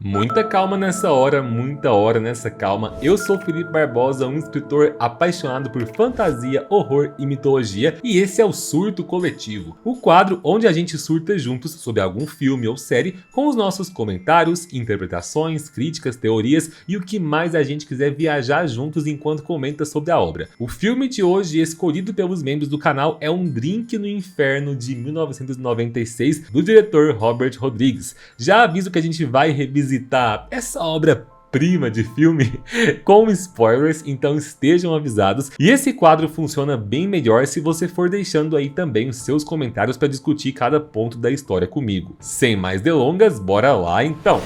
Muita calma nessa hora, muita hora nessa calma. Eu sou Felipe Barbosa, um escritor apaixonado por fantasia, horror e mitologia, e esse é o Surto Coletivo, o quadro onde a gente surta juntos sobre algum filme ou série com os nossos comentários, interpretações, críticas, teorias e o que mais a gente quiser viajar juntos enquanto comenta sobre a obra. O filme de hoje, escolhido pelos membros do canal, é Um Drink no Inferno de 1996, do diretor Robert Rodrigues. Já aviso que a gente vai revisitar essa obra-prima de filme com spoilers, então estejam avisados. E esse quadro funciona bem melhor se você for deixando aí também os seus comentários para discutir cada ponto da história comigo. Sem mais delongas, bora lá então!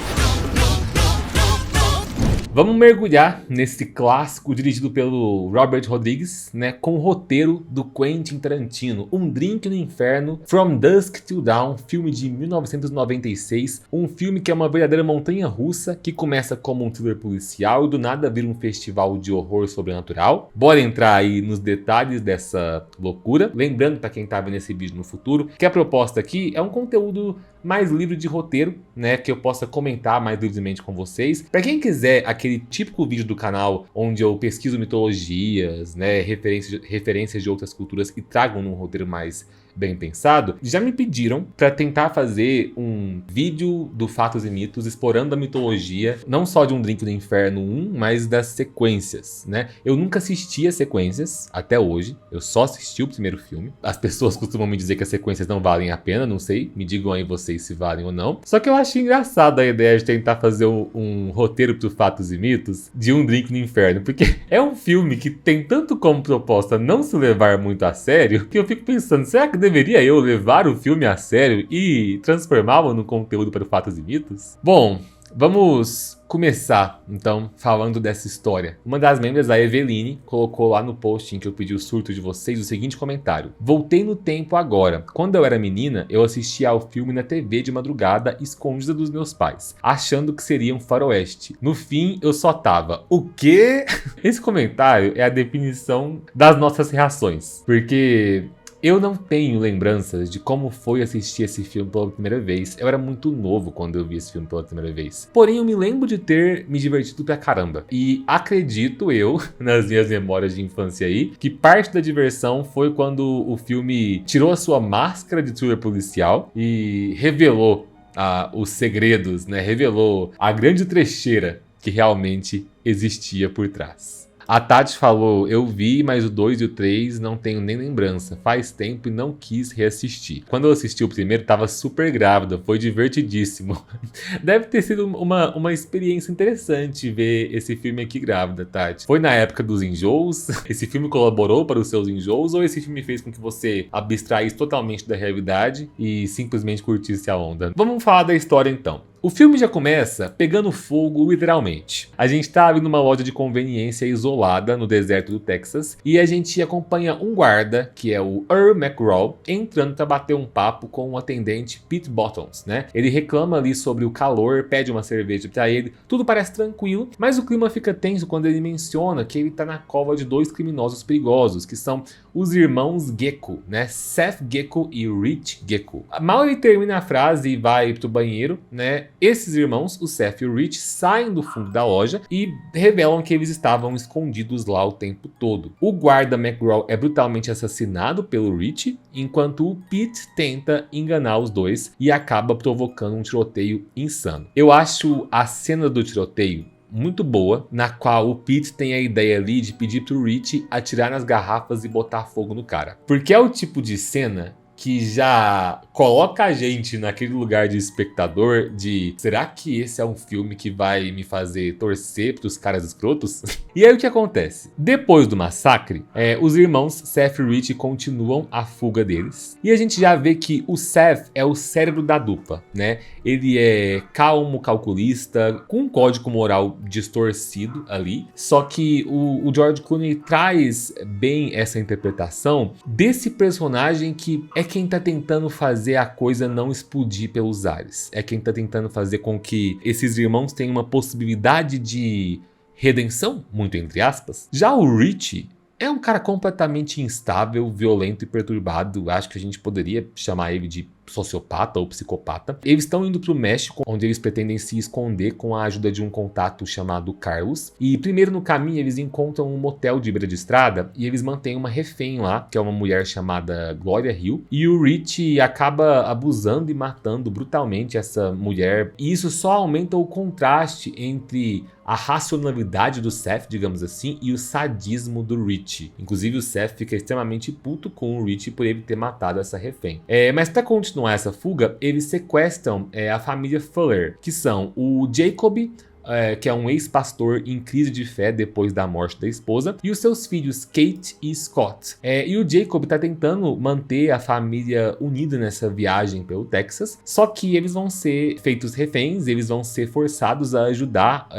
Vamos mergulhar nesse clássico dirigido pelo Robert Rodrigues, né, com o roteiro do Quentin Tarantino, Um Drink no Inferno, From Dusk Till Dawn, filme de 1996, um filme que é uma verdadeira montanha-russa, que começa como um thriller policial e do nada vira um festival de horror sobrenatural. Bora entrar aí nos detalhes dessa loucura, lembrando para quem tá vendo esse vídeo no futuro, que a proposta aqui é um conteúdo mais livre de roteiro, né, que eu possa comentar mais livremente com vocês. Para quem quiser aquele típico vídeo do canal onde eu pesquiso mitologias, né, referências de outras culturas e trago num roteiro mais bem pensado, já me pediram para tentar fazer um vídeo do Fatos e Mitos explorando a mitologia, não só de Um Drink no Inferno 1, mas das sequências, né? Eu nunca assisti as sequências até hoje, eu só assisti o primeiro filme. As pessoas costumam me dizer que as sequências não valem a pena, não sei, me digam aí vocês se valem ou não. Só que eu acho engraçada a ideia de tentar fazer um roteiro pro Fatos e Mitos de Um Drink no Inferno, porque é um filme que tem tanto como proposta não se levar muito a sério, que eu fico pensando, será que deveria eu levar o filme a sério e transformá-lo no conteúdo para o Fatos e Mitos? Bom, vamos começar, então, falando dessa história. Uma das membros, a Eveline, colocou lá no post em que eu pedi o surto de vocês o seguinte comentário: voltei no tempo agora. Quando eu era menina, eu assistia ao filme na TV de madrugada, escondida dos meus pais, achando que seria um faroeste. No fim, eu só tava, o quê? Esse comentário é a definição das nossas reações, porque eu não tenho lembranças de como foi assistir esse filme pela primeira vez. Eu era muito novo quando eu vi esse filme pela primeira vez. Porém, eu me lembro de ter me divertido pra caramba. E acredito eu, nas minhas memórias de infância aí, que parte da diversão foi quando o filme tirou a sua máscara de thriller policial e revelou os segredos, né? Revelou a grande trecheira que realmente existia por trás. A Tati falou, eu vi, mas o 2 e o 3 não tenho nem lembrança. Faz tempo e não quis reassistir. Quando eu assisti o primeiro, tava super grávida, foi divertidíssimo. Deve ter sido uma experiência interessante ver esse filme aqui grávida, Tati. Foi na época dos enjoos? Esse filme colaborou para os seus enjoos? Ou esse filme fez com que você abstraísse totalmente da realidade e simplesmente curtisse a onda? Vamos falar da história então. O filme já começa pegando fogo literalmente. A gente tá ali numa loja de conveniência isolada no deserto do Texas e a gente acompanha um guarda, que é o Earl McGraw, entrando para bater um papo com o atendente Pete Bottoms, né? Ele reclama ali sobre o calor, pede uma cerveja para ele, tudo parece tranquilo, mas o clima fica tenso quando ele menciona que ele tá na cova de dois criminosos perigosos, que são os irmãos Gecko, né? Seth Gecko e Rich Gecko. Mal ele termina a frase e vai pro banheiro, né? Esses irmãos, o Seth e o Rich, saem do fundo da loja e revelam que eles estavam escondidos lá o tempo todo. O guarda McGraw é brutalmente assassinado pelo Rich, enquanto o Pete tenta enganar os dois e acaba provocando um tiroteio insano. Eu acho a cena do tiroteio muito boa, na qual o Pete tem a ideia ali de pedir pro Rich atirar nas garrafas e botar fogo no cara. Porque é o tipo de cena que já coloca a gente naquele lugar de espectador de será que esse é um filme que vai me fazer torcer pros caras escrotos? E aí o que acontece? Depois do massacre, os irmãos Seth e Rich continuam a fuga deles. E a gente já vê que o Seth é o cérebro da dupla, né? Ele é calmo, calculista, com um código moral distorcido ali. Só que o George Clooney traz bem essa interpretação desse personagem que é quem tá tentando fazer a coisa não explodir pelos ares. É quem tá tentando fazer com que esses irmãos tenham uma possibilidade de redenção, muito entre aspas. Já o Rich é um cara completamente instável, violento e perturbado. Acho que a gente poderia chamar ele de sociopata ou psicopata. Eles estão indo para o México, onde eles pretendem se esconder com a ajuda de um contato chamado Carlos. E primeiro no caminho eles encontram um motel de beira de estrada e eles mantêm uma refém lá, que é uma mulher chamada Gloria Hill. E o Rich acaba abusando e matando brutalmente essa mulher. E isso só aumenta o contraste entre a racionalidade do Seth, digamos assim, e o sadismo do Rich. Inclusive o Seth fica extremamente puto com o Rich por ele ter matado essa refém. Mas para continuar essa fuga, eles sequestram a família Fuller, que são o Jacob, que é um ex-pastor em crise de fé depois da morte da esposa, e os seus filhos Kate e Scott. E o Jacob tá tentando manter a família unida nessa viagem pelo Texas, só que eles vão ser feitos reféns, eles vão ser forçados a ajudar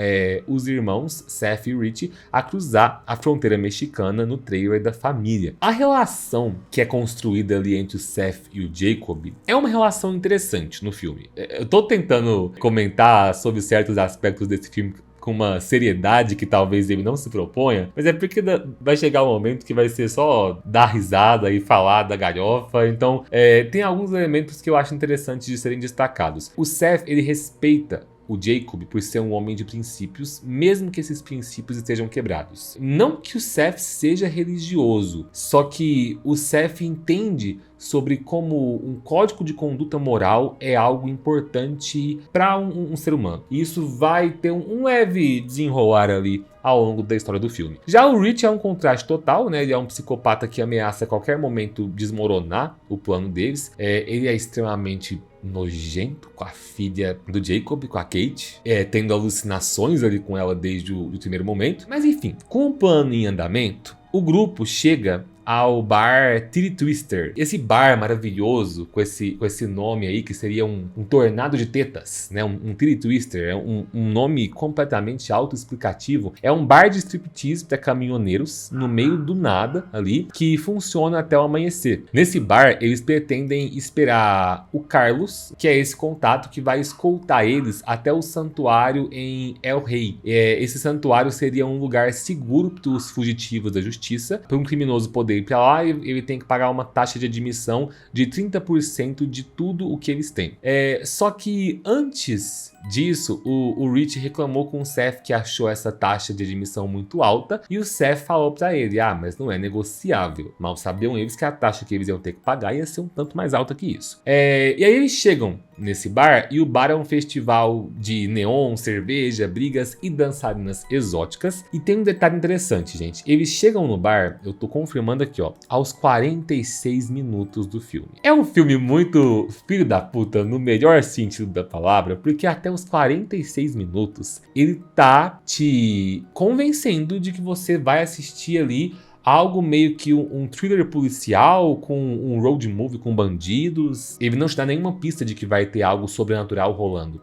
os irmãos Seth e Rich a cruzar a fronteira mexicana no trailer da família. A relação que é construída ali entre o Seth e o Jacob é uma relação interessante no filme. Eu tô tentando comentar sobre certos aspectos desse filme com uma seriedade que talvez ele não se proponha, mas é porque vai chegar um momento que vai ser só dar risada e falar da galhofa. Então tem alguns elementos que eu acho interessantes de serem destacados. O Seth, ele respeita o Jacob por ser um homem de princípios, mesmo que esses princípios estejam quebrados. Não que o Seth seja religioso, só que o Seth entende sobre como um código de conduta moral é algo importante para um ser humano. E isso vai ter um leve desenrolar ali ao longo da história do filme. Já o Rich é um contraste total, né? Ele é um psicopata que ameaça a qualquer momento desmoronar o plano deles. Ele é extremamente nojento com a filha do Jacob, com a Kate, tendo alucinações ali com ela desde o primeiro momento. Mas enfim, com o plano em andamento, o grupo chega ao bar Titty Twister. Esse bar maravilhoso, com esse nome aí, que seria um tornado de tetas, né? Um Titty Twister, é um nome completamente autoexplicativo. É um bar de striptease para caminhoneiros, no meio do nada ali, que funciona até o amanhecer. Nesse bar, eles pretendem esperar o Carlos, que é esse contato que vai escoltar eles até o santuário em El Rey. Esse santuário seria um lugar seguro para os fugitivos da justiça, para um criminoso poder ir para lá, ele tem que pagar uma taxa de admissão de 30% de tudo o que eles têm. Só que antes disso, o Rich reclamou com o Seth que achou essa taxa de admissão muito alta, e o Seth falou pra ele, mas não é negociável. Mal sabiam eles que a taxa que eles iam ter que pagar ia ser um tanto mais alta que isso. E aí eles chegam nesse bar, e o bar é um festival de neon, cerveja, brigas e dançarinas exóticas. E tem um detalhe interessante, gente. Eles chegam no bar, eu tô confirmando aqui, ó, aos 46 minutos do filme. É um filme muito filho da puta, no melhor sentido da palavra, porque até os 46 minutos ele tá te convencendo de que você vai assistir ali algo meio que um thriller policial com um road movie com bandidos. Ele não te dá nenhuma pista de que vai ter algo sobrenatural rolando.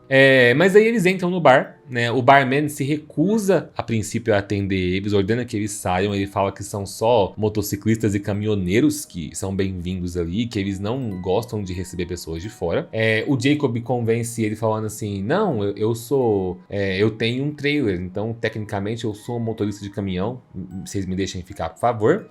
Mas aí eles entram no bar, né? O barman se recusa a princípio a atender eles, ordena que eles saiam. Ele fala que são só motociclistas e caminhoneiros que são bem-vindos ali, que eles não gostam de receber pessoas de fora. O Jacob convence ele falando assim, não, eu tenho um trailer, então tecnicamente eu sou um motorista de caminhão, vocês me deixem ficar, por favor.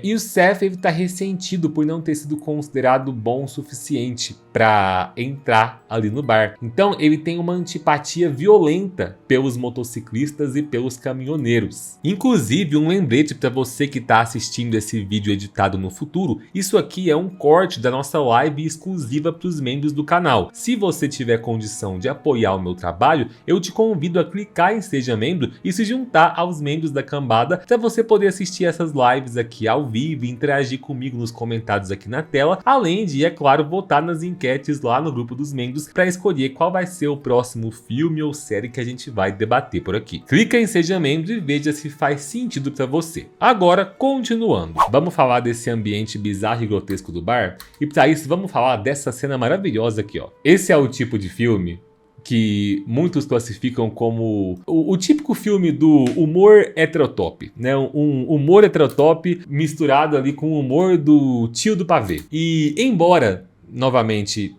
E o Seth, ele tá ressentido por não ter sido considerado bom o suficiente para entrar ali no bar. Então ele tem uma antipatia violenta pelos motociclistas e pelos caminhoneiros. Inclusive, um lembrete para você que está assistindo esse vídeo editado no futuro, isso aqui é um corte da nossa live exclusiva para os membros do canal. Se você tiver condição de apoiar o meu trabalho, eu te convido a clicar em Seja Membro e se juntar aos membros da cambada para você poder assistir essas lives aqui ao vivo e interagir comigo nos comentários aqui na tela, além de, é claro, votar nas enquetes lá no grupo dos membros para escolher qual vai ser o próximo filme ou série que a gente vai debater por aqui. Clica em Seja Membro e veja se faz sentido para você. Agora, continuando, vamos falar desse ambiente bizarro e grotesco do bar, e para isso vamos falar dessa cena maravilhosa aqui, ó. Esse é o tipo de filme que muitos classificam como o típico filme do humor heterotop, né? Um humor heterotop misturado ali com o humor do tio do pavê. E embora, novamente,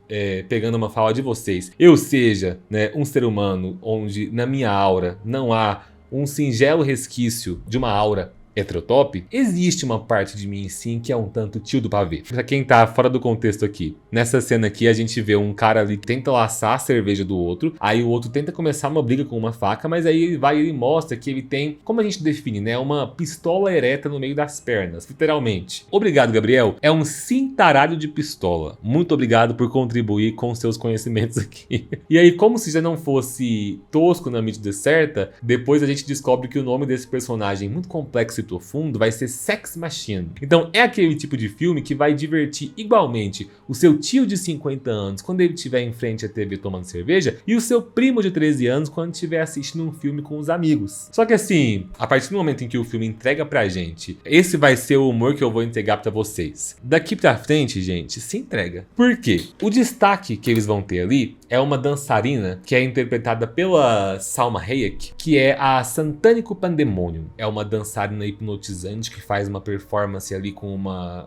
pegando uma fala de vocês, eu seja, né, um ser humano onde na minha aura não há um singelo resquício de uma aura heterotop, existe uma parte de mim sim que é um tanto tio do pavê. Pra quem tá fora do contexto aqui, nessa cena aqui a gente vê um cara ali que tenta laçar a cerveja do outro, aí o outro tenta começar uma briga com uma faca, mas aí ele mostra que ele tem, como a gente define, né, uma pistola ereta no meio das pernas, literalmente. Obrigado, Gabriel. É um cintaralho de pistola. Muito obrigado por contribuir com seus conhecimentos aqui. E aí, como se já não fosse tosco na medida certa, depois a gente descobre que o nome desse personagem muito complexo e profundo vai ser Sex Machine. Então é aquele tipo de filme que vai divertir igualmente o seu tio de 50 anos quando ele estiver em frente à TV tomando cerveja e o seu primo de 13 anos quando estiver assistindo um filme com os amigos. Só que assim, a partir do momento em que o filme entrega pra gente, esse vai ser o humor que eu vou entregar pra vocês. Daqui pra frente, gente, se entrega. Por quê? O destaque que eles vão ter ali é uma dançarina que é interpretada pela Salma Hayek, que é a Satânico Pandemonium. É uma dançarina hipnotizante que faz uma performance ali com uma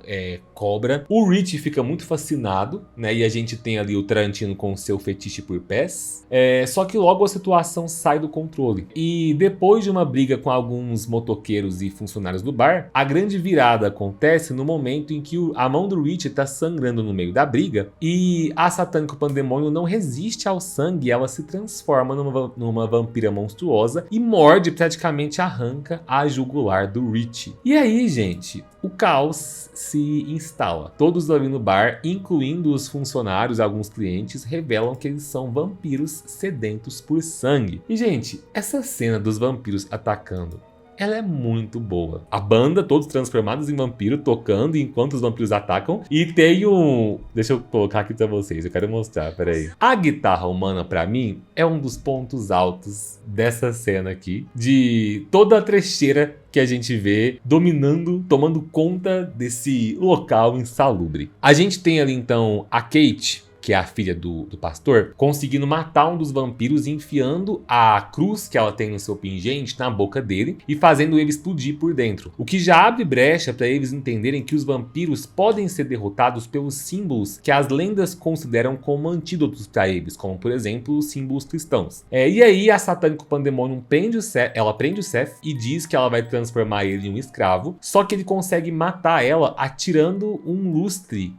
cobra. O Rich fica muito fascinado, né? E a gente tem ali o Tarantino com o seu fetiche por pés. Só que logo a situação sai do controle. E depois de uma briga com alguns motoqueiros e funcionários do bar, a grande virada acontece no momento em que a mão do Rich está sangrando no meio da briga e a Satânico Pandemonium não resiste ao sangue, ela se transforma numa vampira monstruosa e morde, praticamente arranca a jugular do Rich. E aí, gente, o caos se instala. Todos ali no bar, incluindo os funcionários, alguns clientes, revelam que eles são vampiros sedentos por sangue. E, gente, essa cena dos vampiros atacando, ela é muito boa. A banda, todos transformados em vampiro, tocando enquanto os vampiros atacam. E tem um... Deixa eu colocar aqui pra vocês, eu quero mostrar, peraí. A guitarra humana, pra mim, é um dos pontos altos dessa cena aqui. De toda a trecheira que a gente vê dominando, tomando conta desse local insalubre. A gente tem ali, então, a Kate, que é a filha do pastor, conseguindo matar um dos vampiros, enfiando a cruz que ela tem no seu pingente na boca dele e fazendo ele explodir por dentro. O que já abre brecha para eles entenderem que os vampiros podem ser derrotados pelos símbolos que as lendas consideram como antídotos para eles, como por exemplo os símbolos cristãos. E aí a Satânico Pandemonium prende o Seth e diz que ela vai transformar ele em um escravo, só que ele consegue matar ela atirando um lustre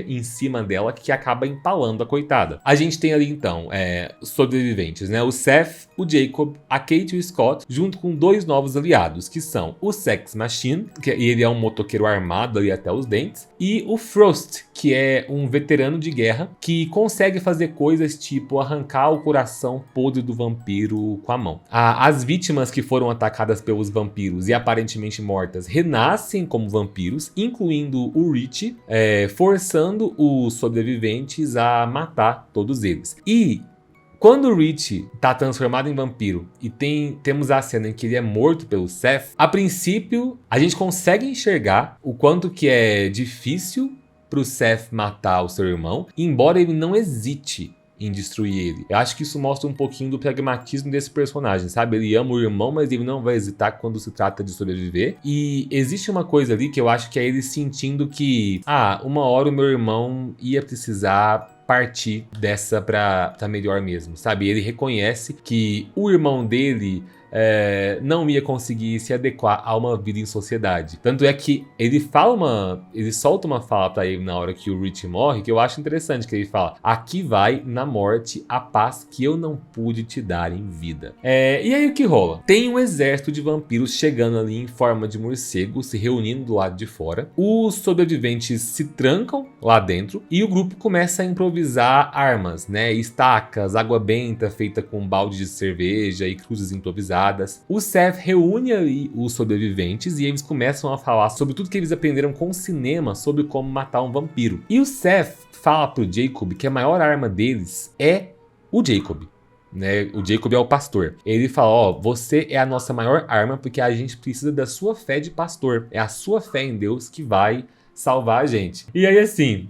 em cima dela, que acaba empalando a coitada. A gente tem ali então sobreviventes, né? O Seth, o Jacob, a Kate e o Scott, junto com dois novos aliados, que são o Sex Machine, que ele é um motoqueiro armado ali até os dentes, e o Frost, que é um veterano de guerra que consegue fazer coisas tipo arrancar o coração podre do vampiro com a mão. As vítimas que foram atacadas pelos vampiros e aparentemente mortas renascem como vampiros, incluindo o Rich, forçando os sobreviventes a matar todos eles. E quando o Rich tá transformado em vampiro e temos a cena em que ele é morto pelo Seth, a princípio a gente consegue enxergar o quanto que é difícil pro Seth matar o seu irmão, embora ele não hesite em destruir ele. Eu acho que isso mostra um pouquinho do pragmatismo desse personagem, sabe? Ele ama o irmão, mas ele não vai hesitar quando se trata de sobreviver. E existe uma coisa ali que eu acho que é ele sentindo que, uma hora o meu irmão ia precisar partir dessa pra melhor mesmo, sabe? Ele reconhece que o irmão dele não ia conseguir se adequar a uma vida em sociedade. Tanto é que ele solta uma fala pra ele na hora que o Rich morre, que eu acho interessante, que ele fala: aqui vai, na morte, a paz que eu não pude te dar em vida. E aí o que rola? Tem um exército de vampiros chegando ali em forma de morcego, se reunindo do lado de fora. Os sobreviventes se trancam lá dentro e o grupo começa a improvisar armas, né? Estacas, água benta feita com balde de cerveja e cruzes improvisadas. O Seth reúne ali os sobreviventes e eles começam a falar sobre tudo que eles aprenderam com o cinema sobre como matar um vampiro. E o Seth fala pro Jacob que a maior arma deles é o Jacob. Né? O Jacob é o pastor. Ele fala: você é a nossa maior arma porque a gente precisa da sua fé de pastor. É a sua fé em Deus que vai salvar a gente. E aí assim,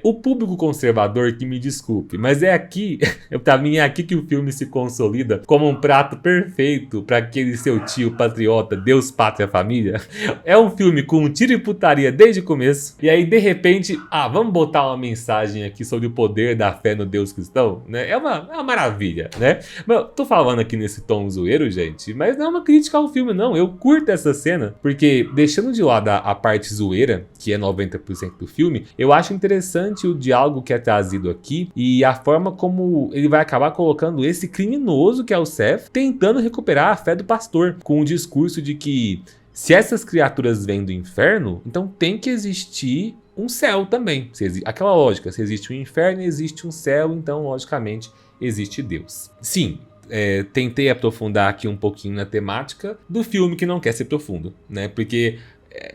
O público conservador que me desculpe, mas é aqui, pra mim é aqui que o filme se consolida como um prato perfeito para aquele seu tio patriota, Deus, Pátria, Família. É um filme com tiro e putaria desde o começo, e aí de repente, vamos botar uma mensagem aqui sobre o poder da fé no Deus cristão, né? É uma maravilha, né? Mas eu tô falando aqui nesse tom zoeiro, gente, mas não é uma crítica ao filme, não. Eu curto essa cena, porque deixando de lado a parte zoeira, que é 90% do filme, eu acho interessante o diálogo que é trazido aqui e a forma como ele vai acabar colocando esse criminoso que é o Seth tentando recuperar a fé do pastor, com o discurso de que se essas criaturas vêm do inferno, então tem que existir um céu também. Aquela lógica, se existe um inferno, existe um céu, então logicamente existe Deus. Sim, tentei aprofundar aqui um pouquinho na temática do filme que não quer ser profundo, né? Porque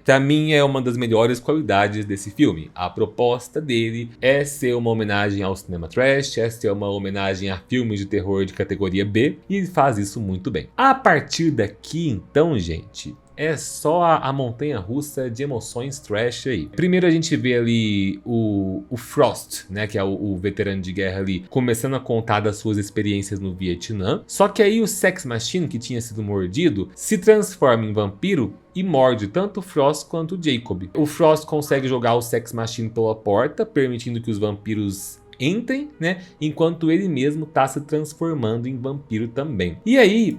pra mim é uma das melhores qualidades desse filme. A proposta dele é ser uma homenagem ao cinema trash, é ser uma homenagem a filmes de terror de categoria B, e ele faz isso muito bem. A partir daqui, então, gente, é só a montanha-russa de emoções trash aí. Primeiro a gente vê ali o Frost, né, que é o veterano de guerra ali, começando a contar das suas experiências no Vietnã. Só que aí o Sex Machine, que tinha sido mordido, se transforma em vampiro e morde tanto o Frost quanto o Jacob. O Frost consegue jogar o Sex Machine pela porta, permitindo que os vampiros entrem, né? Enquanto ele mesmo tá se transformando em vampiro também. E aí,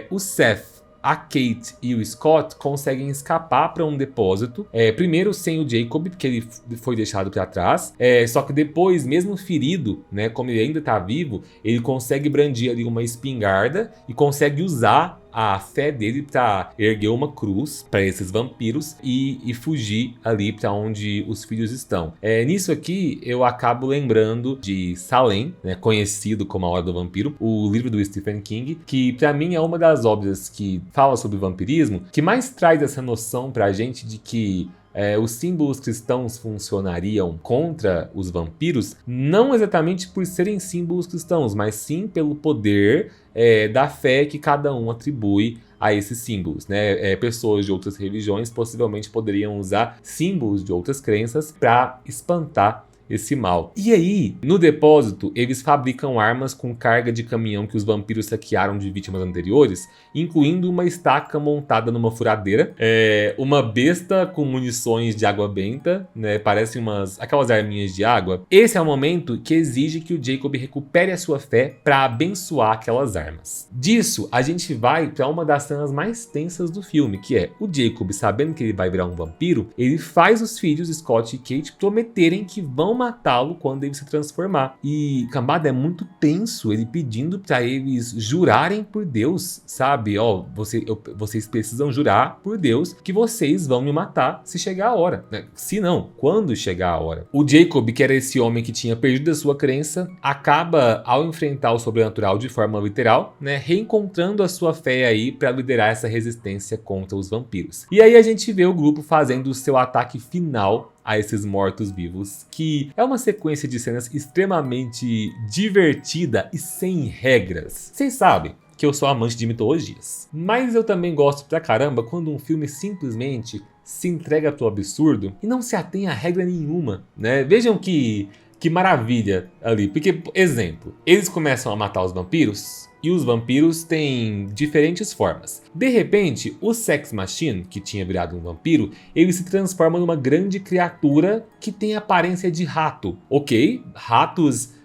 o Seth, a Kate e o Scott conseguem escapar para um depósito, primeiro sem o Jacob, porque ele foi deixado para trás, só que depois, mesmo ferido, né, como ele ainda tá vivo, ele consegue brandir ali uma espingarda e consegue usar a fé dele para erguer uma cruz para esses vampiros e fugir ali para onde os filhos estão. Nisso aqui eu acabo lembrando de Salem, né, conhecido como A Hora do Vampiro, o livro do Stephen King, que para mim é uma das obras que fala sobre vampirismo, que mais traz essa noção pra gente de que os símbolos cristãos funcionariam contra os vampiros, não exatamente por serem símbolos cristãos, mas sim pelo poder da fé que cada um atribui a esses símbolos, né? Pessoas de outras religiões possivelmente poderiam usar símbolos de outras crenças para espantar esse mal. E aí, no depósito, eles fabricam armas com carga de caminhão que os vampiros saquearam de vítimas anteriores, incluindo uma estaca montada numa furadeira, uma besta com munições de água benta, né? Parecem aquelas arminhas de água. Esse é o momento que exige que o Jacob recupere a sua fé para abençoar aquelas armas. Disso, a gente vai para uma das cenas mais tensas do filme, que é o Jacob, sabendo que ele vai virar um vampiro, ele faz os filhos Scott e Kate prometerem que vão matá-lo quando ele se transformar. E cambada, é muito tenso ele pedindo para eles jurarem por Deus, sabe? Vocês precisam jurar por Deus que vocês vão me matar se chegar a hora, né? Se não, quando chegar a hora. O Jacob, que era esse homem que tinha perdido a sua crença, acaba, ao enfrentar o sobrenatural de forma literal, né, reencontrando a sua fé aí para liderar essa resistência contra os vampiros. E aí a gente vê o grupo fazendo o seu ataque final a esses mortos-vivos, que é uma sequência de cenas extremamente divertida e sem regras. Vocês sabem que eu sou amante de mitologias, mas eu também gosto pra caramba quando um filme simplesmente se entrega pro absurdo e não se atém a regra nenhuma, né? Vejam que maravilha ali, porque, exemplo, eles começam a matar os vampiros, e os vampiros têm diferentes formas. De repente, o Sex Machine, que tinha virado um vampiro, ele se transforma numa grande criatura que tem aparência de rato. Ok, ratos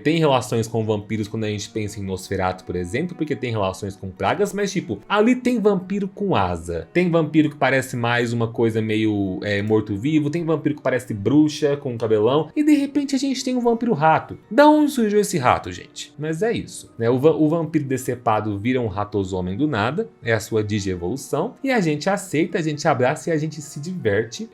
têm relações com vampiros quando a gente pensa em Nosferatu, por exemplo, porque tem relações com pragas, mas tipo, ali tem vampiro com asa. Tem vampiro que parece mais uma coisa meio morto-vivo, tem vampiro que parece bruxa com cabelão, e de repente a gente tem um vampiro rato. Da onde surgiu esse rato, gente? Mas é isso, né? O vampiro decepado vira um ratosomem do nada, é a sua digievolução, e a gente aceita, a gente abraça e a gente se diverte.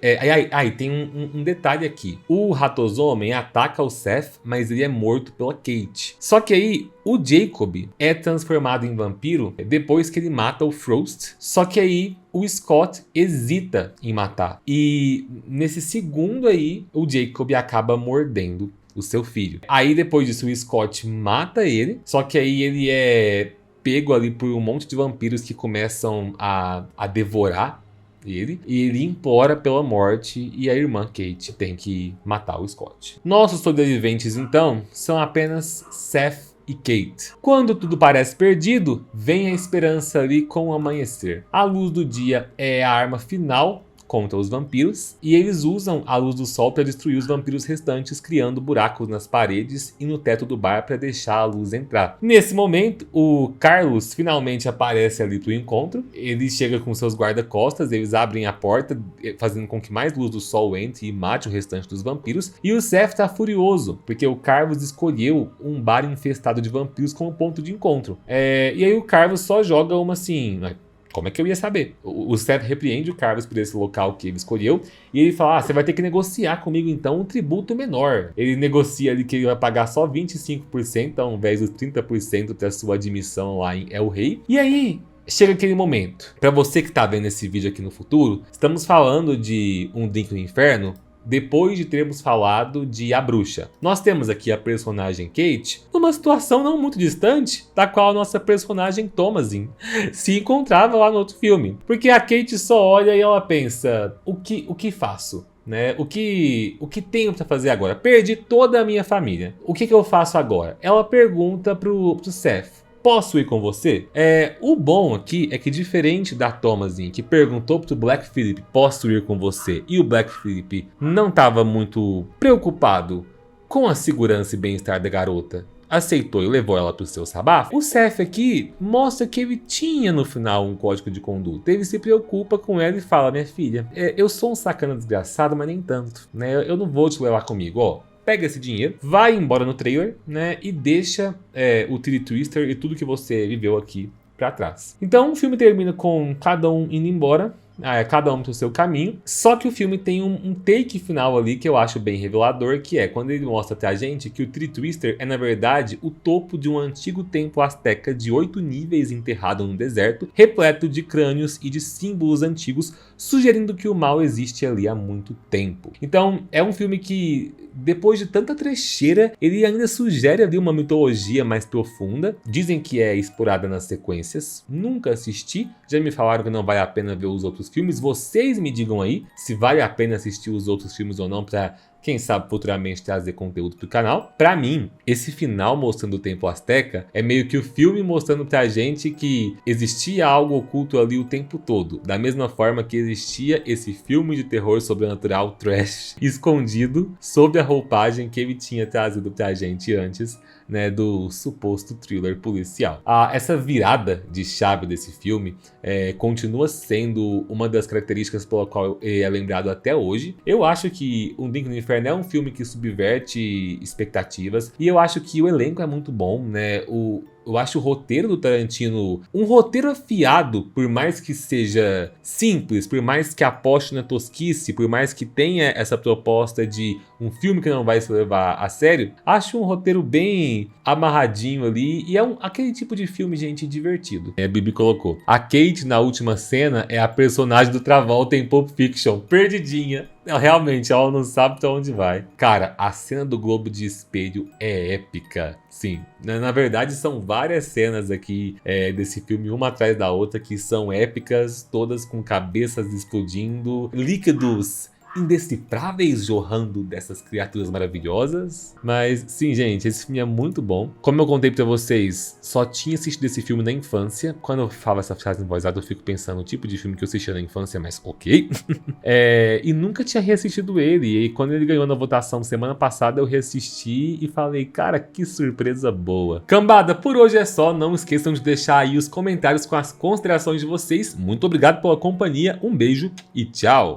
Aí tem um detalhe aqui. O ratosomem ataca o Seth, mas ele é morto pela Kate. Só que aí o Jacob é transformado em vampiro depois que ele mata o Frost. Só que aí o Scott hesita em matar. E nesse segundo aí, o Jacob acaba mordendo o seu filho. Aí depois disso o Scott mata ele. Só que aí ele é pego ali por um monte de vampiros que começam a devorar ele, e ele implora pela morte e a irmã Kate tem que matar o Scott. Nossos sobreviventes, então, são apenas Seth e Kate. Quando tudo parece perdido, vem a esperança ali com o amanhecer. A luz do dia é a arma final contra os vampiros, e eles usam a luz do sol para destruir os vampiros restantes, criando buracos nas paredes e no teto do bar para deixar a luz entrar. Nesse momento, o Carlos finalmente aparece ali pro encontro. Ele chega com seus guarda-costas, eles abrem a porta, fazendo com que mais luz do sol entre e mate o restante dos vampiros. E o Seth tá furioso, porque o Carlos escolheu um bar infestado de vampiros como ponto de encontro. E aí o Carlos só joga uma assim: como é que eu ia saber? O Seth repreende o Carlos por esse local que ele escolheu. E ele fala, você vai ter que negociar comigo então um tributo menor. Ele negocia ali que ele vai pagar só 25% ao invés dos 30% da sua admissão lá em El Rey. E aí chega aquele momento. Pra você que tá vendo esse vídeo aqui no futuro, estamos falando de Um Drink no Inferno depois de termos falado de A Bruxa. Nós temos aqui a personagem Kate numa situação não muito distante da qual a nossa personagem Thomasin se encontrava lá no outro filme. Porque a Kate só olha e ela pensa, o que faço? Né? O que tenho pra fazer agora? Perdi toda a minha família. O que eu faço agora? Ela pergunta pro Seth, posso ir com você? O bom aqui é que, diferente da Thomasin, que perguntou pro Black Phillip, posso ir com você? E o Black Phillip não estava muito preocupado com a segurança e bem-estar da garota, aceitou e levou ela pro seu sabafo. O Seth aqui mostra que ele tinha no final um código de conduta. Ele se preocupa com ela e fala, minha filha, eu sou um sacana desgraçado, mas nem tanto, né? Eu não vou te levar comigo, ó. Pega esse dinheiro, vai embora no trailer, né? E deixa o Tilly Twister e tudo que você viveu aqui pra trás. Então o filme termina com cada um indo embora, cada um pro seu caminho. Só que o filme tem um take final ali que eu acho bem revelador, que é quando ele mostra pra gente que o Tilly Twister é na verdade o topo de um antigo templo asteca de 8 níveis enterrado no deserto, repleto de crânios e de símbolos antigos, sugerindo que o mal existe ali há muito tempo. Então é um filme que, depois de tanta trecheira, ele ainda sugere ali uma mitologia mais profunda. Dizem que é explorada nas sequências. Nunca assisti. Já me falaram que não vale a pena ver os outros filmes. Vocês me digam aí se vale a pena assistir os outros filmes ou não, pra quem sabe futuramente trazer conteúdo pro canal. Pra mim, esse final mostrando o Templo Azteca é meio que o filme mostrando pra gente que existia algo oculto ali o tempo todo. Da mesma forma que existia esse filme de terror sobrenatural trash escondido sob a roupagem que ele tinha trazido pra gente antes, né, do suposto thriller policial. Essa virada de chave desse filme continua sendo uma das características pela qual ele é lembrado até hoje. Eu acho que Um Drink no Inferno é um filme que subverte expectativas, e eu acho que o elenco é muito bom, né? Eu acho o roteiro do Tarantino um roteiro afiado, por mais que seja simples, por mais que aposte na tosquice, por mais que tenha essa proposta de um filme que não vai se levar a sério. Acho um roteiro bem amarradinho ali, e é aquele tipo de filme, gente, divertido. A Bibi colocou: a Kate na última cena é a personagem do Travolta em Pulp Fiction, perdidinha. Realmente, ela não sabe pra onde vai. Cara, a cena do globo de espelho é épica. Sim, na verdade são várias cenas aqui desse filme, uma atrás da outra, que são épicas, todas com cabeças explodindo, líquidos indecifráveis jorrando dessas criaturas maravilhosas. Mas sim, gente, esse filme é muito bom. Como eu contei pra vocês, só tinha assistido esse filme na infância. Quando eu falo essa frase em voz alta, eu fico pensando no tipo de filme que eu assistia na infância, mas ok. E nunca tinha reassistido ele. E quando ele ganhou na votação semana passada, eu reassisti e falei, cara, que surpresa boa. Cambada, por hoje é só. Não esqueçam de deixar aí os comentários com as considerações de vocês. Muito obrigado pela companhia, um beijo e tchau!